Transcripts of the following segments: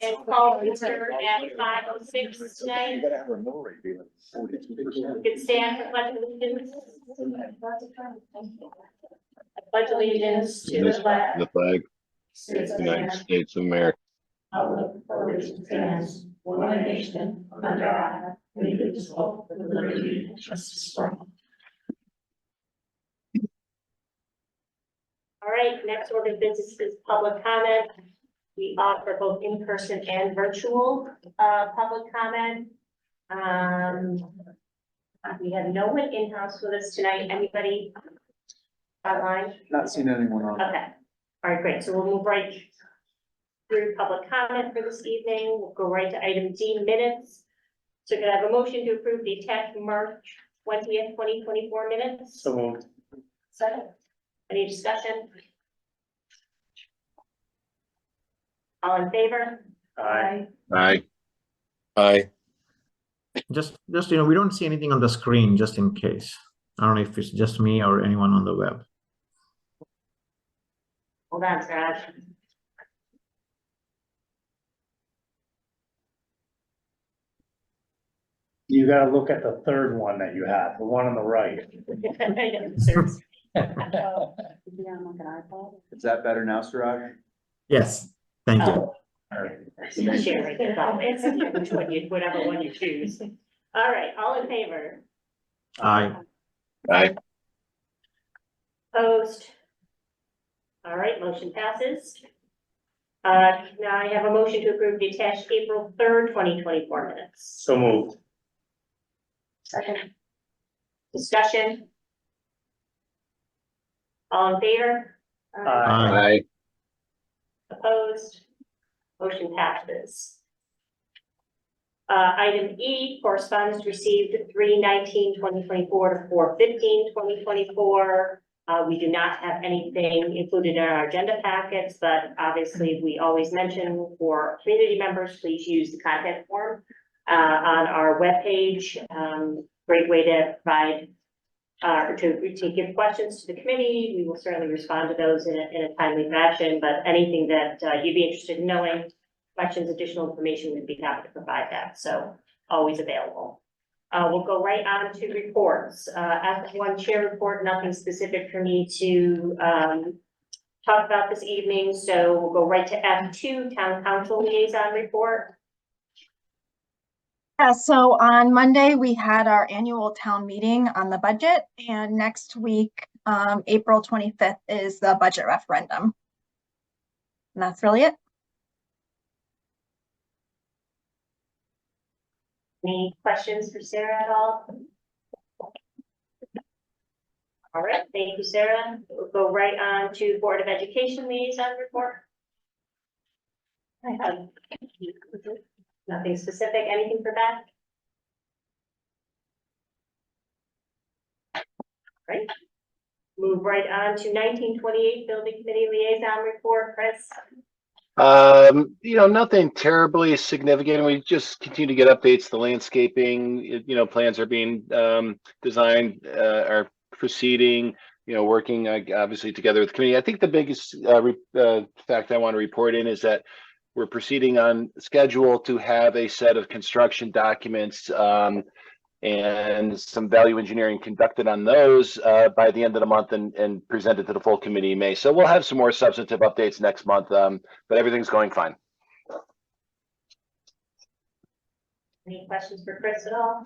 And call return at 5:06 tonight. gotta have a mill rate be like 42%. We could stand for pledge of allegiance. I pledge allegiance to the flag. The flag, States of United America, States of America. for which it stands, one nation, under God, indivisible, with liberty and justice for all. All right, next order of business is public comment. We offer both in-person and virtual public comment. We have no one in-house with us tonight. Anybody online? Not seen anyone on. Okay, all right, great. So we'll move right through public comment for this evening. We'll go right to item D, minutes. So can I have a motion to approve the attached March 20th, 2024 minutes? So moved. Second. Any discussion? All in favor? Aye. Aye. Aye. Just we don't see anything on the screen, just in case. I don't know if it's just me or anyone on the web. Hold on, Scott. You gotta look at the third one that you have, the one on the right. Is that better now, Suraj? Yes, thank you. Whatever one you choose. All right, all in favor? Aye. Aye. Opposed? All right, motion passes. Now I have a motion to approve the attached April 3rd, 2024 minutes. So moved. Second. Discussion? All in favor? Aye. Aye. Opposed? Motion passes. Item E, correspondence received 3/19/2024 to 4/15/2024. We do not have anything included in our agenda packets, but obviously we always mention for community members, please use the contact form on our webpage. Great way to provide to give questions to the committee. We will certainly respond to those in a timely fashion, but anything that you'd be interested in knowing, questions, additional information, we'd be happy to provide that. So always available. We'll go right on to reports. F1 chair report, nothing specific for me to talk about this evening. So we'll go right to F2, town council liaison report. Yeah, so on Monday, we had our annual town meeting on the budget, and next week, April 25th, is the budget referendum. And that's really it. Any questions for Sarah at all? All right, thank you, Sarah. We'll go right on to Board of Education liaison report. I have nothing specific, anything for that? Right. Move right on to 1928 Building Committee liaison report, Chris. Nothing terribly significant. We just continue to get updates. The landscaping, plans are being designed, are proceeding, working obviously together with the committee. I think the biggest fact I want to report in is that we're proceeding on schedule to have a set of construction documents and some value engineering conducted on those by the end of the month and presented to the full committee in May. So we'll have some more substantive updates next month, but everything's going fine. Any questions for Chris at all?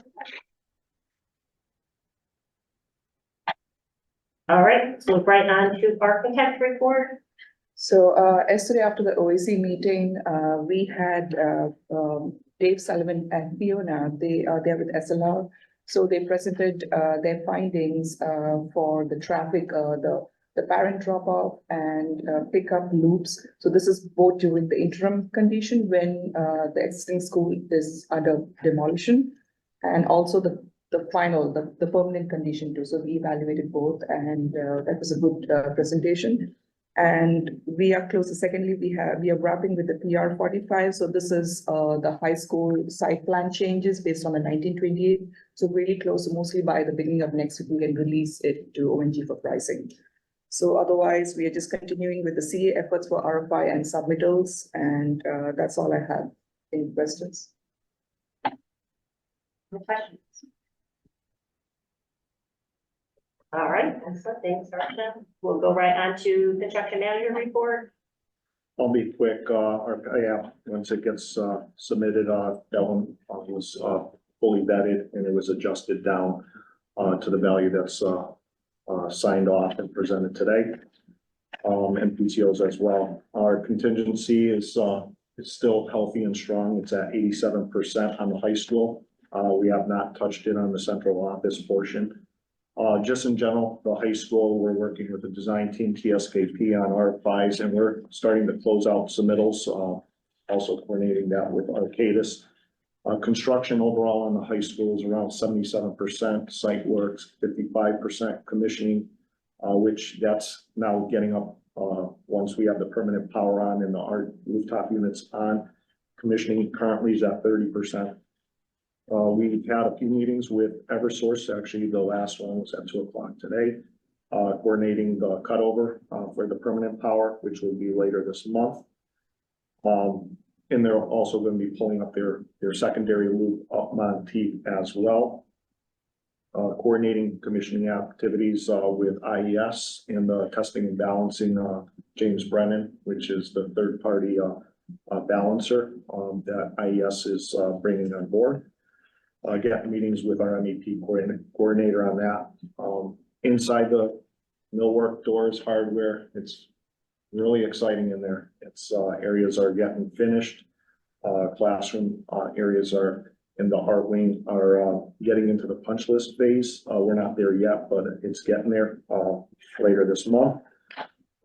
All right, so right on to architect report. So yesterday after the OAC meeting, we had Dave Sullivan and Fiona. They are there with SLR. So they presented their findings for the traffic, the parent drop-off and pickup loops. So this is both during the interim condition when the existing school is under demolition, and also the final, the permanent condition too. So we evaluated both, and that was a good presentation. And we are close. Secondly, we are wrapping with the PR 45. So this is the high school site plan changes based on the 1928. So really close. So mostly by the beginning of next week, we can release it to ONG for pricing. So otherwise, we are just continuing with the CA efforts for RFI and submittals, and that's all I have. Any questions? Any questions? All right, excellent, thanks, Archana. We'll go right on to construction manager report. I'll be quick, yeah, once it gets, submitted, that one was, fully vetted and it was adjusted down, to the value that's, signed off and presented today. And PTOs as well. Our contingency is still healthy and strong. It's at 87% on the high school. We have not touched it on the central office portion. Just in general, the high school, we're working with the design team, TSKP, on RFIs, and we're starting to close out submittals, also coordinating that with Arcadis. Construction overall on the high school is around 77%, site works 55%, commissioning, which that's now getting up, once we have the permanent power on and our rooftop units on. Commissioning currently is at 30%. We've had a few meetings with Eversource. Actually, the last one was at 2:00 today, coordinating the cutover for the permanent power, which will be later this month. And they're also going to be pulling up their secondary loop up Monteith as well. Coordinating commissioning activities with IES and the testing and balancing James Brennan, which is the third party balancer that IES is bringing on board. Get meetings with our MEP coordinator on that. Inside the millwork, doors, hardware, it's really exciting in there. It's areas are getting finished. Classroom areas are in the art wing are getting into the punch list phase. We're not there yet, but it's getting there later this month.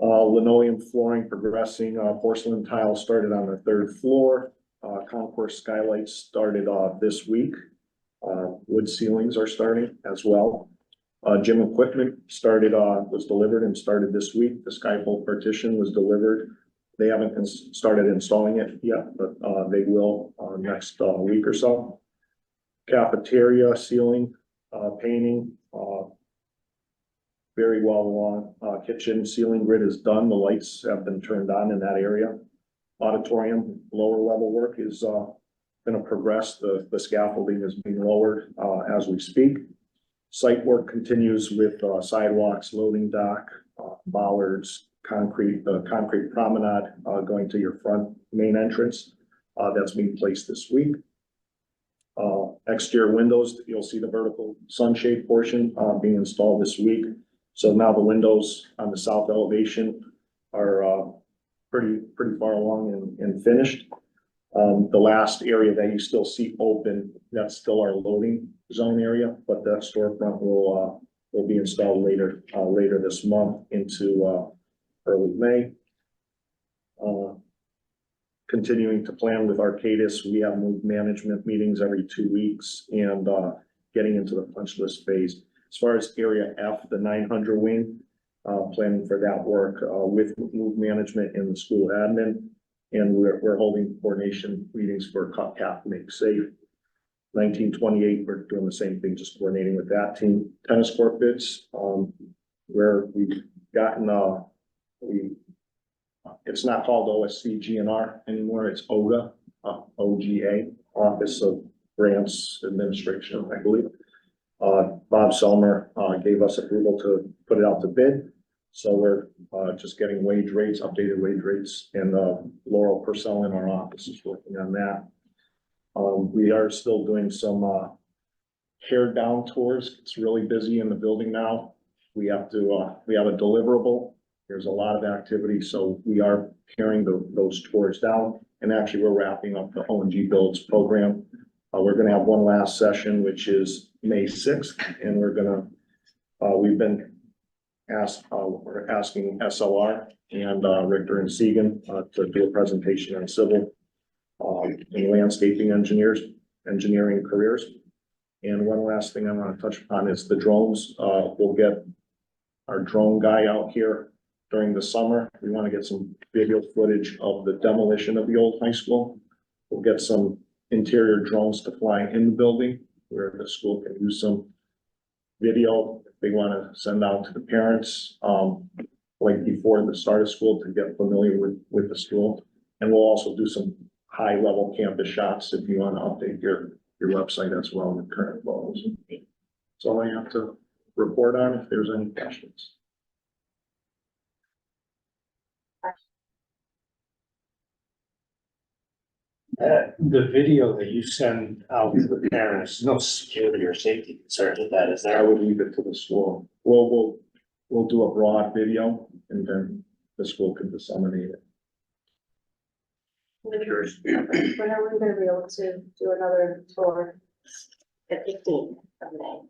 Linoleum flooring progressing. Porcelain tile started on the 3rd floor. Concourse skylights started this week. Wood ceilings are starting as well. Gym equipment started, was delivered and started this week. The skyfold partition was delivered. They haven't started installing it yet, but they will next week or so. Cafeteria, ceiling, painting, very well along. Kitchen ceiling grid is done. The lights have been turned on in that area. Auditorium, lower level work is going to progress. The scaffolding is being lowered as we speak. Site work continues with sidewalks, loading dock, bollards, the concrete promenade going to your front main entrance. That's being placed this week. Exterior windows, you'll see the vertical sunshade portion being installed this week. So now the windows on the south elevation are pretty far along and finished. The last area that you still see open, that's still our loading zone area, but that storefront will be installed later this month into early May. Continuing to plan with Arcadis, we have moved management meetings every 2 weeks and getting into the punch list phase. As far as area F, the 900 wing, planning for that work with move management and the school admin. And we're holding coordination meetings for cap make safe. 1928, we're doing the same thing, just coordinating with that team. Tennis court bids, where we've gotten, it's not called OSC GNR anymore, it's OGA, OGA, Office of Grants Administration, I believe. Bob Selmer gave us approval to put it out to bid. So we're just getting wage rates, updated wage rates, and Laurel Purcell in our office is working on that. We are still doing some tear down tours. It's really busy in the building now. We have a deliverable. There's a lot of activity, so we are tearing those tours down. And actually, we're wrapping up the O&G Builds program. We're going to have one last session, which is May 6th, and we're asking SLR and Richter and Segan to do a presentation on civil and landscaping engineering careers. And one last thing I want to touch upon is the drones. We'll get our drone guy out here during the summer. We want to get some video footage of the demolition of the old high school. We'll get some interior drones to fly in the building where the school can use some video if they want to send out to the parents. like before the start of school to get familiar with the school. And we'll also do some high level campus shots if you want to update your website as well with current photos. That's all I have to report on if there's any questions. The video that you send out to the parents, no security or safety concerns with that, is I there? would leave it to the school. We'll do a broad video and then the school can disseminate it. When are we gonna be able to do another tour? The 15th of May.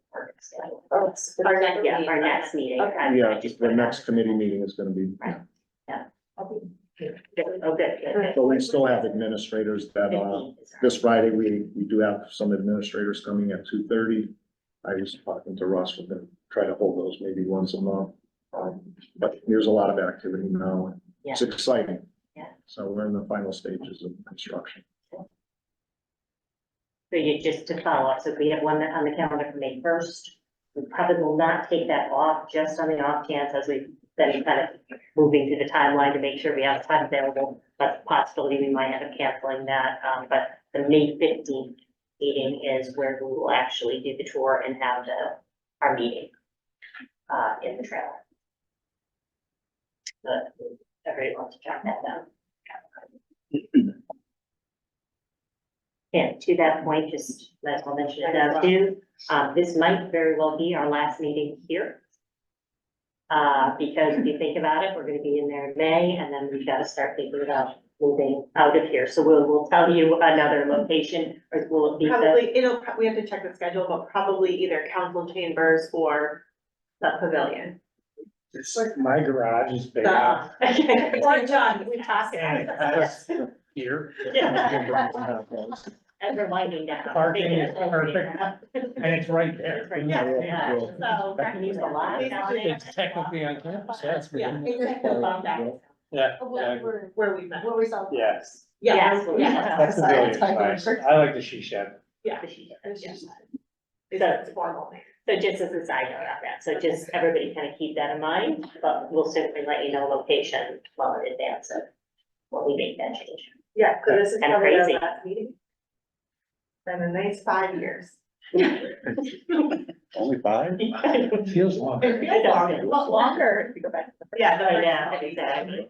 Oh, it's our next, yeah, our next meeting. Okay. Yeah, just the next committee meeting is gonna be, Oh, good. but we still have administrators that, 15th is our- this Friday, we do have some administrators coming at 2:30. I was talking to Russ, we're gonna try to hold those maybe once a month. But there's a lot of activity now. It's exciting. Yeah. So we're in the final stages of construction. So you just to follow up, so if we have one on the calendar for May 1st, we probably will not take that off, just on the off chance as we've been kind of moving through the timeline to make sure we have time available. But the possibility we might end up canceling that, but the May 15th meeting is where we will actually do the tour and have our meeting in the trailer. But everybody wants to track that down. And to that point, just as I'll mention it now too, this might very well be our last meeting here. Because if you think about it, we're gonna be in there in May, and then we've got to start thinking about moving out of here. So we'll tell you another location, or will it be the? Probably, we have to check the schedule, but probably either council chambers or the pavilion. It's like my garage is big enough. Or John, we talked about this. Here. Yeah. As we're winding down. Parking is perfect. And it's right there. It's right there, yeah. So I can use a lot. It's technically on campus, that's good. Yeah, exactly about that. Yeah. Where we met. Where we saw. Yes. Yes, That's the building, nice. I like the she shed. Yeah. It's formal. So just as a side note on that, so just everybody kind of keep that in mind, but we'll certainly let you know location well in advance of when we make that change. Yeah, so this is Kinda probably our crazy. last meeting. Been a nice 5 years. Only 5? Feels long. It feels longer, a lot longer if you go back to the. Yeah, the I first know, meeting. exactly.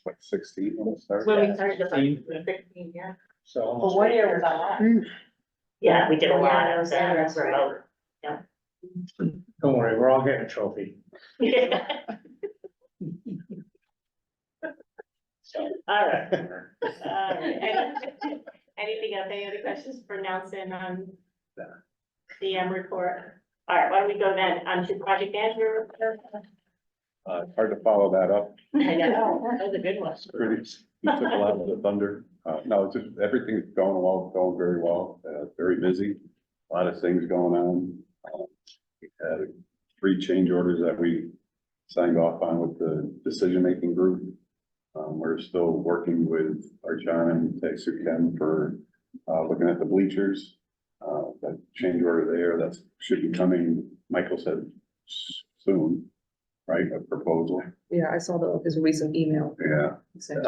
Like 16 when it started. When we started the 16. 16, yeah. So. Well, what year was that? Yeah, we did a Oh, lot yeah, of yeah, that that's right. remote. Don't worry, we're all getting a trophy. All right. Anything else, any other questions for Nelson on CM report? All right, why don't we go then on to project management report? It's hard to follow that up. I know, that was a good one. Pretty, you took a lot of the thunder. No, it's just, everything's going well, going very well, very busy. A lot of things going on. We had 3 change orders that we signed off on with the decision-making group. We're still working with Arjan and Texas Chem for, looking at the bleachers. That change order there, that should be coming, Michael said soon, right, a proposal, Yeah, I saw his recent email. yeah. he sent.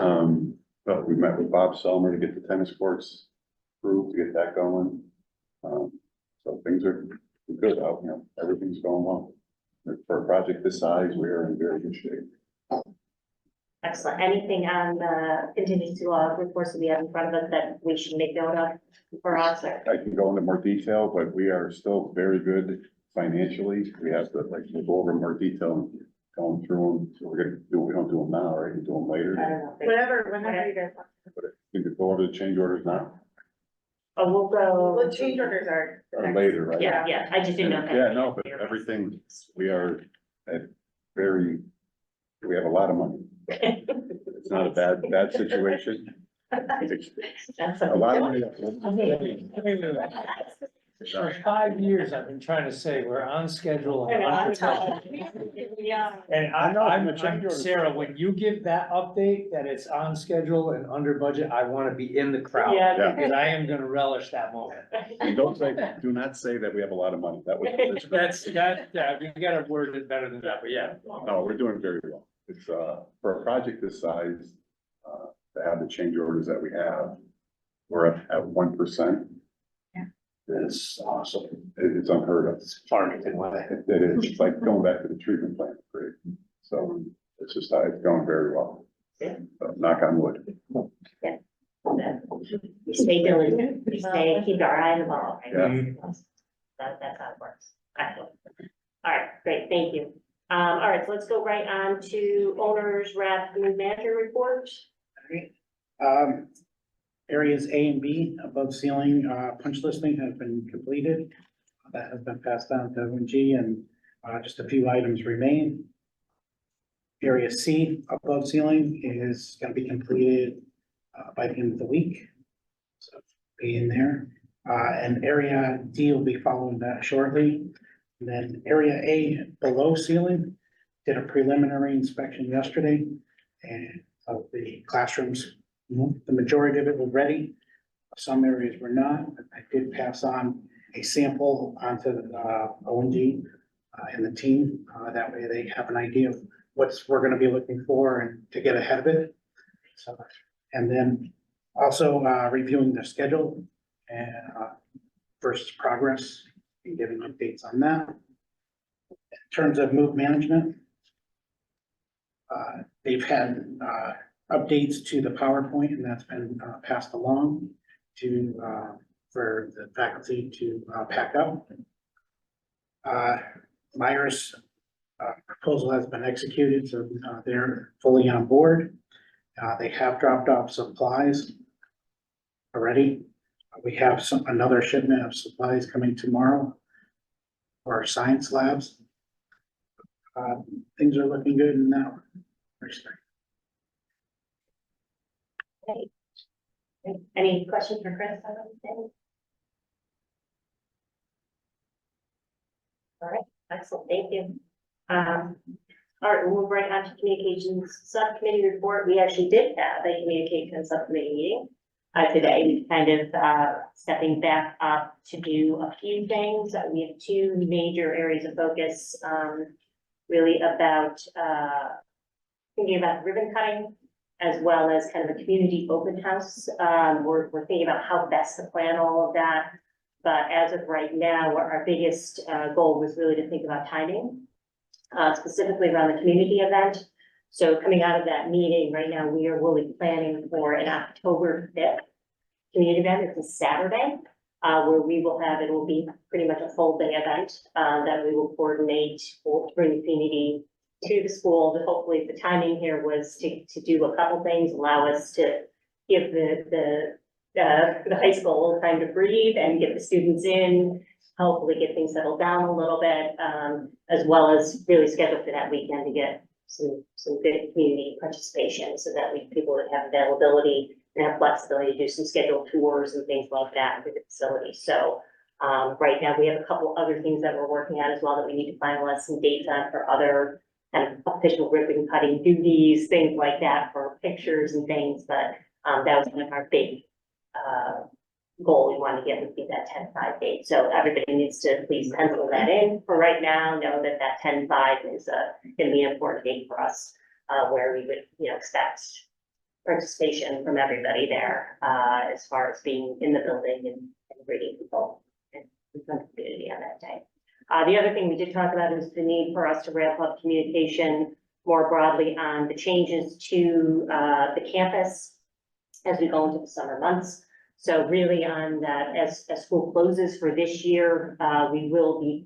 But we met with Bob Selmer to get the tennis courts approved, to get that going. So things are good out, everything's going well. For a project this size, we are in very good shape. Excellent. Anything on the contingency law reports that we have in front of us that we should make note of for us? Or? I can go into more detail, but we are still very good financially. We have to, we'll go over more detail going through them. So we're gonna do, we don't do them now, right? We do them I later. don't know. Whenever you guys want. But we could go over the change orders now Oh, we'll go. Well, change orders are. or later, right? Yeah, I just didn't know. if Yeah, no, but everything, we are at we have a lot of money. It's not a bad situation. That's A lot of money. For 5 years, I've been trying to say we're on schedule and on time. Yeah. And I'm Sarah, when you give that update that it's on schedule and under budget, I wanna be in the crowd. Yeah. Because I am gonna relish that moment. And do not say that we have a lot of money. That was. Yeah, we gotta word it better than that, but yeah. No, we're doing very well. It's, for a project this size, to have the change orders that we have, we're at 1%. It's awesome. It's unheard of. It's Farmington way. It is, it's like going back to the treatment plant, great. So it's just, it's going very well. Yeah. So knock on wood. We stay diligent, we stay, keep our eye on the ball, right? Yeah. That's how it works. Excellent. All right, great, thank you. All right, so let's go right on to owners rep and manager report. Areas A and B above ceiling, punch listing has been completed. That has been passed down to ONG and, just a few items remain. Area C above ceiling is gonna be completed, by the end of the week. So be in there. And area D will be following that shortly. And then area A below ceiling did a preliminary inspection yesterday and of the classrooms. The majority of it was ready. Some areas were not. I did pass on a sample onto the ONG and the team. That way they have an idea of what we're gonna be looking for and to get ahead of it. So, and then also reviewing the schedule and versus progress and giving updates on that. In terms of move management, they've had updates to the PowerPoint, and that's been passed along to for the faculty to pack up. Myers proposal has been executed, so they're fully on board. They have dropped off supplies already. We have another shipment of supplies coming tomorrow for our science labs. Things are looking good in that respect. Any questions for Chris? On anything? All right, excellent, thank you. All right, we'll move right on to communications subcommittee report. We actually did have a communication subcommittee meeting today. We kind of stepping back up to do a few things. We have two major areas of focus, really about thinking about ribbon cutting, as well as kind of a community open house. We're thinking about how best to plan all of that. But as of right now, our biggest goal was really to think about timing, specifically around the community event. So coming out of that meeting right now, we are really planning for an October 5th community event. It's a Saturday, where we will have, it will be pretty much a full day event that we will coordinate. We'll bring the community to the school, but hopefully the timing here was to do a couple things, allow us to give the high school a little time to breathe and get the students in, hopefully get things settled down a little bit, as well as really schedule for that weekend to get some good community participation so that people would have availability and have flexibility to do some scheduled tours and things like that with the facility. So right now we have a couple other things that we're working on as well that we need to finalize some dates on for other kind of official ribbon cutting duties, things like that for pictures and things, but that was kind of our big goal we wanted to get would be that 10-5 date. So everybody needs to please pencil that in for right now. Know that 10-5 is going to be an important date for us, where we would expect participation from everybody there as far as being in the building and greeting people and the community on that day. The other thing we did talk about is the need for us to ramp up communication more broadly on the changes to the campus as we go into the summer months. So really on that, as school closes for this year, we will be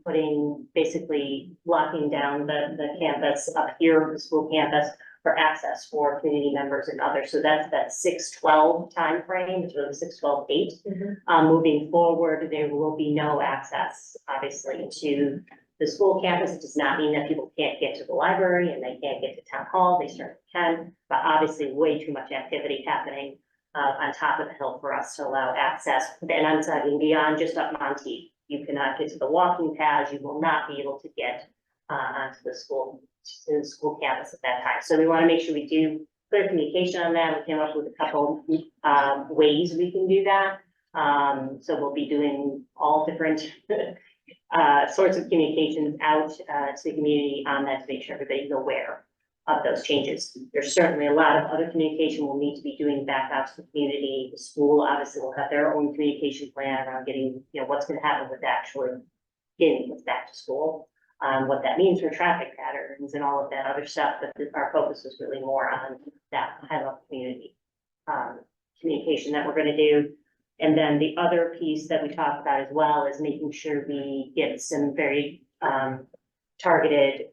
basically locking down the campus up here, the school campus, for access for community members and others. So that's that 6/12 timeframe, it's really 6/12 date. Moving forward, there will be no access, obviously, to the school campus. It does not mean that people can't get to the library and they can't get to town hall. They certainly can, but obviously way too much activity happening on top of the hill for us to allow access. And I'm talking beyond just up Monteith. You cannot get to the walking paths. You will not be able to get onto the school, to the school campus at that time. So we want to make sure we do clear communication on that. We came up with a couple, ways we can do that. So we'll be doing all different, sorts of communications out, to the community on that to make sure everybody's aware of those changes. There's certainly a lot of other communication we'll need to be doing back out to the community. The school obviously will have their own communication plan around getting, what's gonna happen with actually getting kids back to school. What that means for traffic patterns and all of that other stuff, but our focus is really more on that high level community communication that we're gonna do. And then the other piece that we talked about as well is making sure we get some very targeted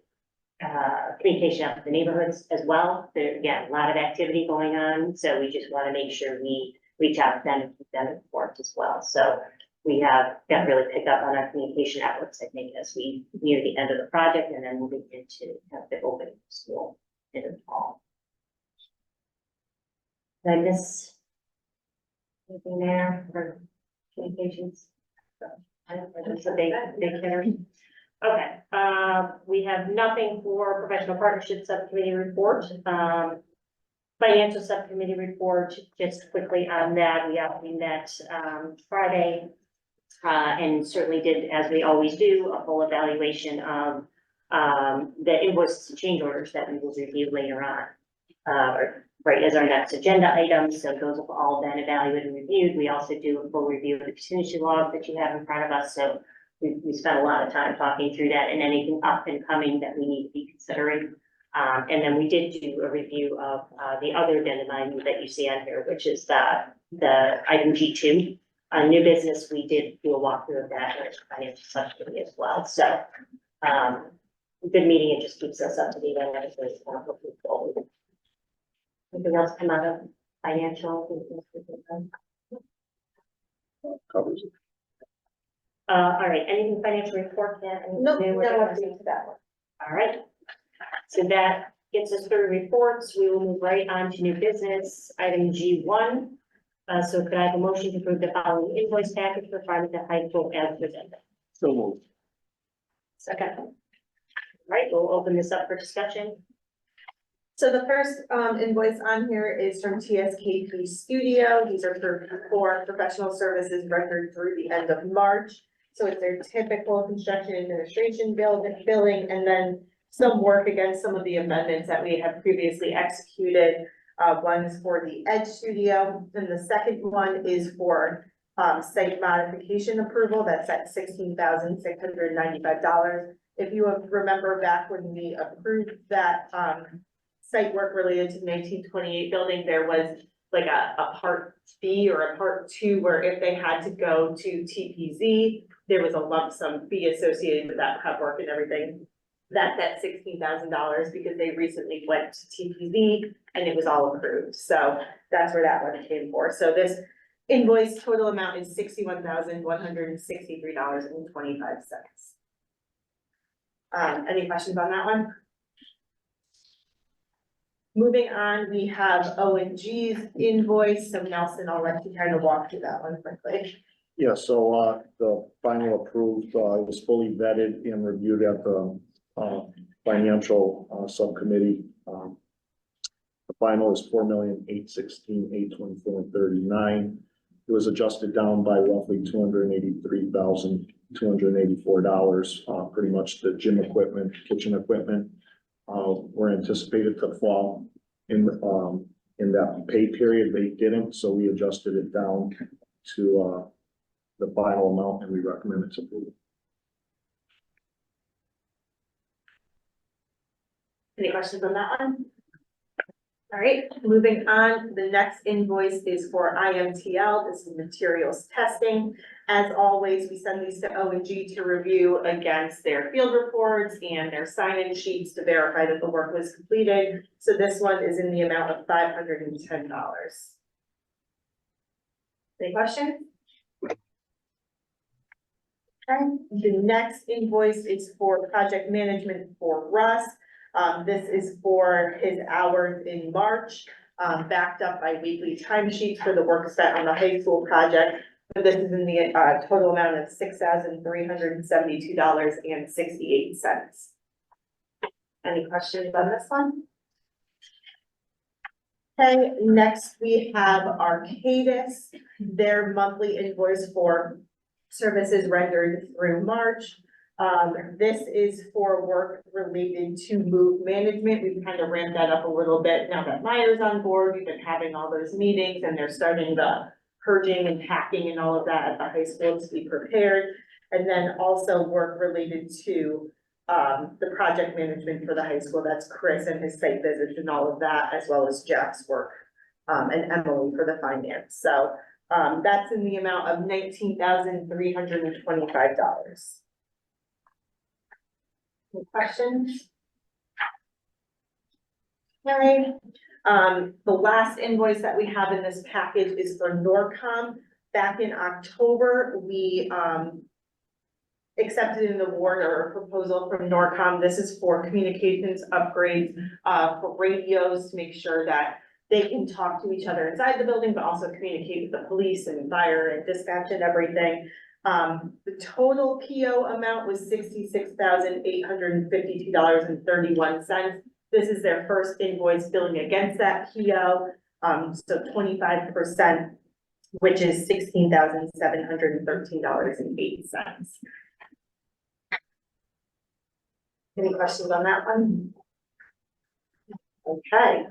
communication out to the neighborhoods as well. There, again, a lot of activity going on, so we just want to make sure we reach out to them and keep them informed as well. So we have got to really pick up on our communication efforts, I think, as we near the end of the project and then moving into kind of the opening of school in the fall. Did I miss anything there for communications? So, I don't know, it's a big hitter. Okay, we have nothing for professional partnership subcommittee report. Financial subcommittee report, just quickly on that, we met Friday. And certainly did, as we always do, a full evaluation of the invoices and change orders that we will review later on. Right, as our next agenda item, so those have all been evaluated and reviewed. We also do a full review of the contingency log that you have in front of us, so we spent a lot of time talking through that and anything up and coming that we need to be considering. And then we did do a review of the other addendum item that you see on here, which is the item G2. New business, we did do a walkthrough of that at financial subcommittee as well. So good meeting, it just keeps us up to date on everything. Anything else come out of financial? Covers it. All right, anything financial report yet? No update to that one. All right, so that gets us through reports. We will move right on to new business, item G1. So could I have a motion to approve the following invoice package for Farmington High School as presented? So moved. Second. All right, we'll open this up for discussion. So the first invoice on here is from TSKP Studio. These are for professional services rendered through the end of March. So it's their typical construction administration billing, and then some work against some of the amendments that we have previously executed. One is for the Edge Studio, and the second one is for site modification approval. That's at $16,695. If you remember back when we approved that site work related to the 1928 building, there was like a part B or a part 2 where if they had to go to TPZ, there was a lump sum fee associated with that prep work and everything. That's at $16,000 because they recently went to TPZ and it was all approved. So that's where that one came for. So this invoice total amount is $61,163.25. Any questions on that one? Moving on, we have O&G's invoice. So Nelson, I'll let you kind of walk through that one quickly. Yeah, so the final approved was fully vetted and reviewed at the financial subcommittee. The final is $4,816,824.39. It was adjusted down by roughly $283,284. Pretty much the gym equipment, kitchen equipment were anticipated to fall in that pay period. They didn't, so we adjusted it down to the final amount, and we recommend its approval. Any questions on that one? All right, moving on, the next invoice is for IMTL. This is materials testing. As always, we send these to O&G to review against their field reports and their sign-in sheets to verify that the work was completed. So this one is in the amount of $510. Any questions? Okay, the next invoice is for project management for Russ. This is for his hours in March, backed up by weekly timesheets for the work spent on the high school project. So this is in the total amount of $6,372.68. Any questions on this one? Okay, next we have Arcadis, their monthly invoice for services rendered through March. This is for work related to move management. We've kind of ramped that up a little bit now that Meyer's on board. We've been having all those meetings and they're starting the purging and packing and all of that at the high school to be prepared. And then also work related to the project management for the high school. That's Chris and his site visits and all of that, as well as Jack's work, and Emily for the finance. So, that's in the amount of $19,325. Any questions? Okay, the last invoice that we have in this package is for Norcom. Back in October, we, accepted an award or a proposal from Norcom. This is for communications upgrades, for radios to make sure that they can talk to each other inside the building, but also communicate with the police and fire and dispatch and everything. The total PO amount was $66,852.31. This is their first invoice billing against that PO. So 25%, which is $16,713.08. Any questions on that one? Okay,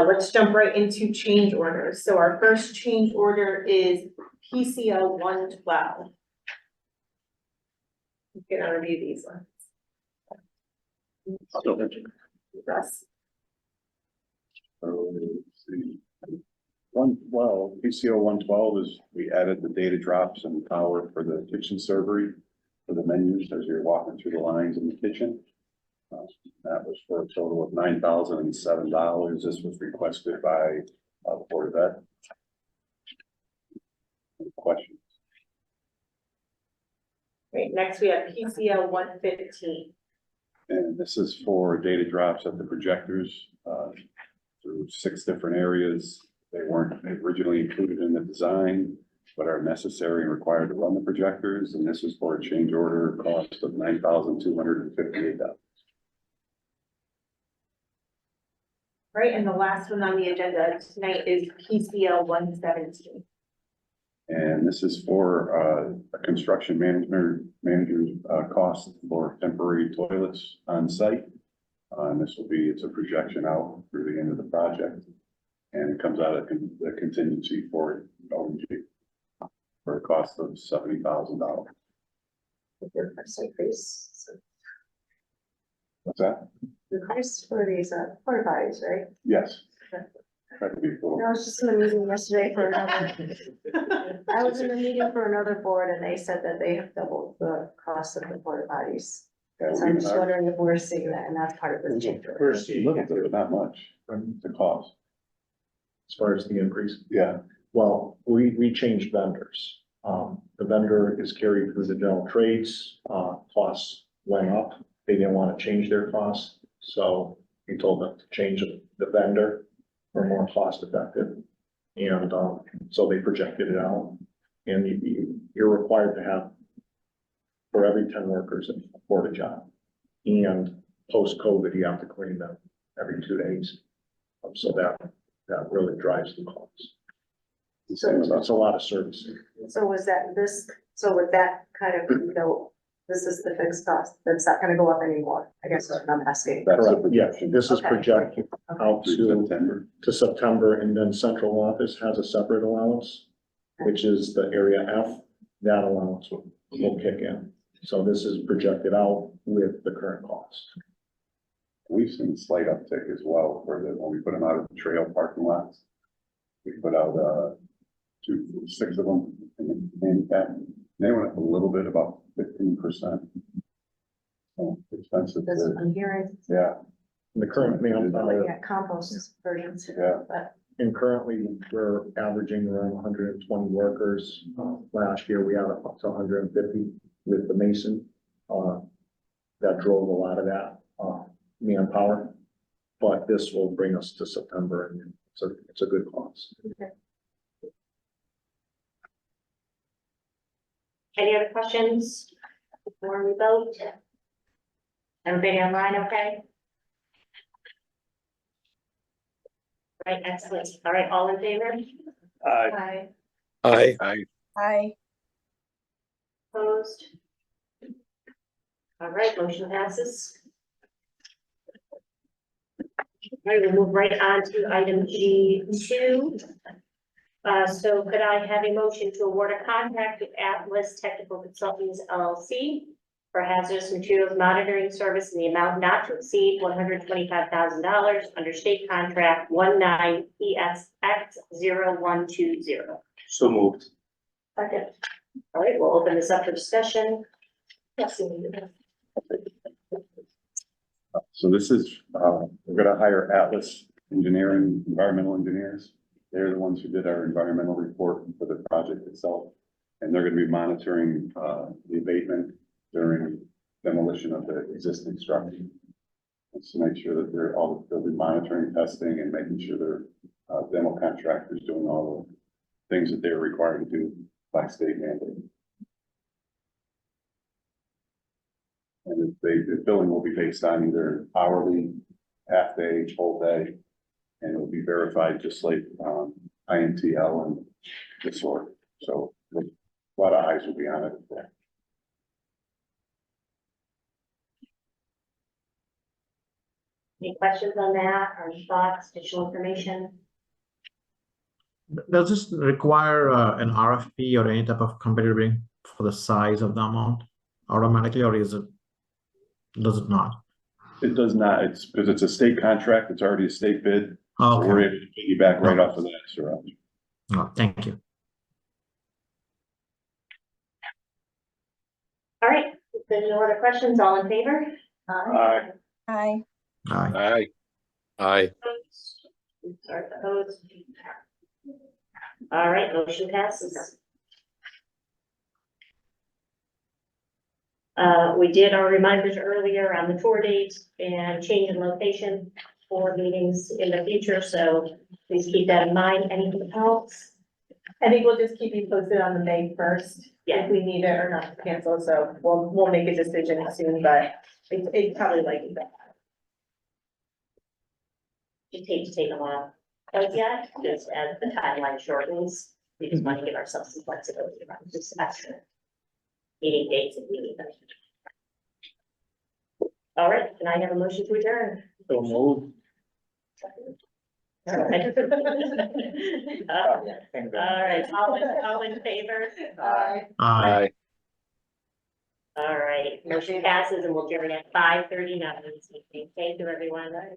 let's jump right into change orders. So our first change order is PCO 112. I'm gonna review these ones. Russ. So, let's see. 112, PCO 112 is, we added the data drops and power for the kitchen servery for the menus as you're walking through the lines in the kitchen. That was for a total of $9,007. This was requested by the Board of Ed. Any questions? Great, next we have PCO 115. And this is for data drops at the projectors through 6 different areas. They weren't originally included in the design, but are necessary and required to run the projectors. And this is for a change order cost of $9,258. Right, and the last one on the agenda tonight is PCO 117. And this is for a construction manager's cost for temporary toilets on site. And this will be, it's a projection out through the end of the project. And it comes out of the contingency for ONG for a cost of $70,000. The price increase, What's that? the price for these porta potties, right? Yes. That would be cool. I was just in a meeting yesterday for another, I was in a meeting for another board and they said that they have doubled the cost of the porta potties. Yeah, So I'm just wondering if we're seeing that and that's part of the change. We're seeing a little bit, but not much. The cost. As far as the increase. Yeah. Well, we changed vendors. The vendor is carried through the general trades, costs went up. They didn't want to change their costs, so we told them to change the vendor for more cost effective. And, so they projected it out. And you're required to have for every 10 workers a porta john. And post-COVID, you have to clean them every 2 days. So that really drives the cost. So that's a lot of servicing. So was that this, so with that kind of, this is the fixed cost, that's not gonna go up anymore, I guess is what I'm asking. That's the Correct. Yeah, projection. this is Okay. projected out Through September. to September, and then central office has a separate allowance, which is the area F, that allowance will kick in. So this is projected out with the current cost. We've seen a slight uptick as well for when we put them out of the trail parking lots. We put out, 6 of them in the handicap. They went up a little bit, about 15%. So expensive. That's what I'm hearing, Yeah, And the current manpower, yeah, compost versions. Yeah. But and currently we're averaging around 120 workers. Last year we had up to 150 with the mason. That drove a lot of that, manpower. But this will bring us to September and it's a good cost. Any other questions before we vote? Everybody online, okay? Right, excellent. All right, all in favor? Aye. Aye. Opposed? All right, motion passes. All right, we'll move right on to item G2. So could I have a motion to award a contract with Atlas Technical Consultants LLC for hazardous materials monitoring service in the amount not to exceed $125,000 under state contract 19ESX0120. So moved. Second. All right, we'll open this up for discussion. Yes. So this is, we're gonna hire Atlas Engineering, environmental engineers. They're the ones who did our environmental report for the project itself. And they're gonna be monitoring, the abatement during demolition of the existing structure. Just to make sure that they'll be monitoring, testing, and making sure their demo contractors doing all the things that they're required to do by state mandate. And the billing will be based on either hourly, half day, whole day, and it will be verified just like INTL and this sort. So a lot of eyes will be on it. Any questions on that or thoughts, additional information? Does this require an RFP or any type of competitive bidding for the size of the amount automatically, or does it not? It does not, it's because it's a state contract, it's already a state bid. So Okay. we're able to piggyback right off of that, Suraj. Oh, thank you. All right, if there's no other questions, all in favor? Aye. Aye. Aye. Opposed? Sorry, opposed. All right, motion passes. We did our reminders earlier on the tour date and change in location for meetings in the future, so please keep that in mind. Anything else? I think we'll just keep you posted on the May 1st, Yeah. if we need it or not to cancel, so we'll make a decision soon, but it's probably like that. Just hate to take them off as yet, just as the timeline shortens, we just want to give ourselves some flexibility around this extra meeting dates if we need them. All right, can I have a motion to adjourn? So moved. All right. All right, all in favor? Aye. All right, motion passes and we'll adjourn at 5:39. Thank you, everyone.